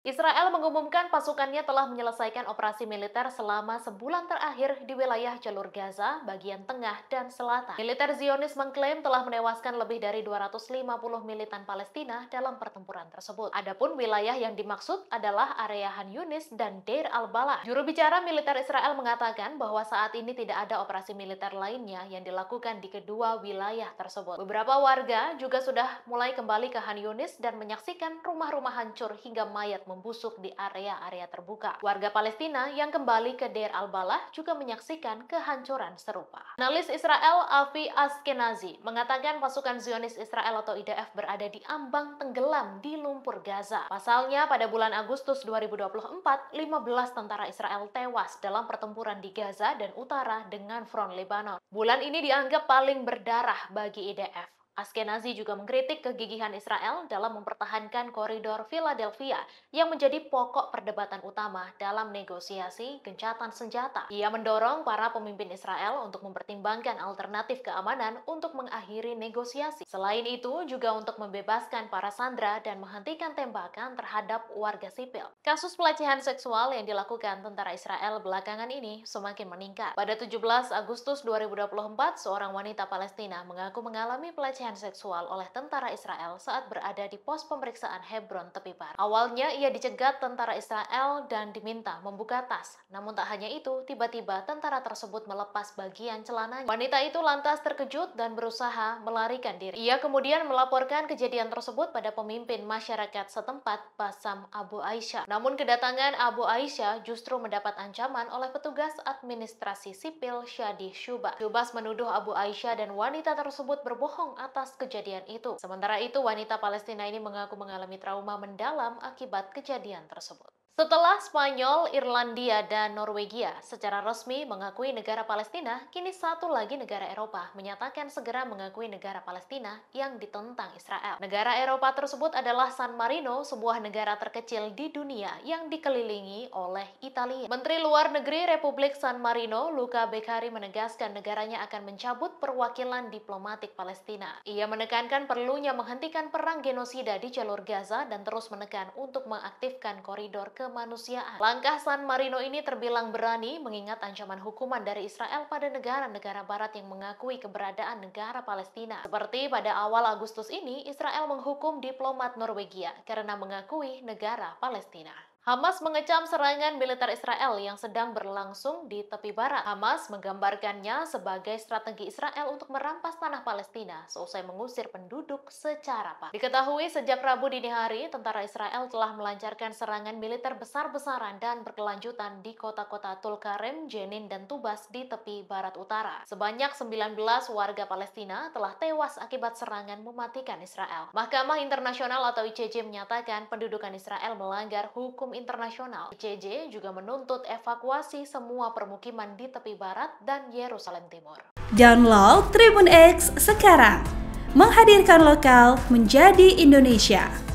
Israel mengumumkan pasukannya telah menyelesaikan operasi militer selama sebulan terakhir di wilayah jalur Gaza, bagian tengah dan selatan. Militer Zionis mengklaim telah menewaskan lebih dari 250 militan Palestina dalam pertempuran tersebut. Adapun wilayah yang dimaksud adalah area Han Yunis dan Deir al-Balah. Juru bicara militer Israel mengatakan bahwa saat ini tidak ada operasi militer lainnya yang dilakukan di kedua wilayah tersebut. Beberapa warga juga sudah mulai kembali ke Han Yunis dan menyaksikan rumah-rumah hancur hingga mayat membusuk di area-area terbuka. Warga Palestina yang kembali ke Deir al-Balah juga menyaksikan kehancuran serupa. Analis Israel Avi Ashkenazi mengatakan pasukan Zionis Israel atau IDF berada di ambang tenggelam di lumpur Gaza. Pasalnya pada bulan Agustus 2024, 15 tentara Israel tewas dalam pertempuran di Gaza dan utara dengan front Lebanon. Bulan ini dianggap paling berdarah bagi IDF. Ashkenazi juga mengkritik kegigihan Israel dalam mempertahankan koridor Philadelphia yang menjadi pokok perdebatan utama dalam negosiasi gencatan senjata. Ia mendorong para pemimpin Israel untuk mempertimbangkan alternatif keamanan untuk mengakhiri negosiasi. Selain itu, juga untuk membebaskan para sandera dan menghentikan tembakan terhadap warga sipil. Kasus pelecehan seksual yang dilakukan tentara Israel belakangan ini semakin meningkat. Pada 17 Agustus 2024, seorang wanita Palestina mengaku mengalami pelecehan seksual oleh tentara Israel saat berada di pos pemeriksaan Hebron tepi barat. Awalnya ia dicegat tentara Israel dan diminta membuka tas. Namun tak hanya itu, tiba-tiba tentara tersebut melepas bagian celananya. Wanita itu lantas terkejut dan berusaha melarikan diri. Ia kemudian melaporkan kejadian tersebut pada pemimpin masyarakat setempat, Bassam Abu Aisyah. Namun kedatangan Abu Aisyah justru mendapat ancaman oleh petugas administrasi sipil Shadi Shubas. Shubas menuduh Abu Aisyah dan wanita tersebut berbohong atas kejadian itu. Sementara itu, wanita Palestina ini mengaku mengalami trauma mendalam akibat kejadian tersebut. Setelah Spanyol, Irlandia, dan Norwegia secara resmi mengakui negara Palestina, kini satu lagi negara Eropa menyatakan segera mengakui negara Palestina yang ditentang Israel. Negara Eropa tersebut adalah San Marino, sebuah negara terkecil di dunia yang dikelilingi oleh Italia. Menteri Luar Negeri Republik San Marino, Luca Beccari, menegaskan negaranya akan mencabut perwakilan diplomatik Palestina. Ia menekankan perlunya menghentikan perang genosida di jalur Gaza dan terus menekan untuk mengaktifkan koridor kemanusiaan. Langkah San Marino ini terbilang berani mengingat ancaman hukuman dari Israel pada negara-negara barat yang mengakui keberadaan negara Palestina. Seperti pada awal Agustus ini, Israel menghukum diplomat Norwegia karena mengakui negara Palestina. Hamas mengecam serangan militer Israel yang sedang berlangsung di tepi barat. Hamas menggambarkannya sebagai strategi Israel untuk merampas tanah Palestina seusai mengusir penduduk secara paksa. Diketahui sejak Rabu dini hari, tentara Israel telah melancarkan serangan militer besar-besaran dan berkelanjutan di kota-kota Tulkarem, Jenin, dan Tubas di tepi barat utara. Sebanyak 19 warga Palestina telah tewas akibat serangan mematikan Israel. Mahkamah Internasional atau ICJ menyatakan pendudukan Israel melanggar hukum internasional. ICJ juga menuntut evakuasi semua permukiman di tepi barat dan Yerusalem Timur. Download Tribun X sekarang, menghadirkan lokal menjadi Indonesia.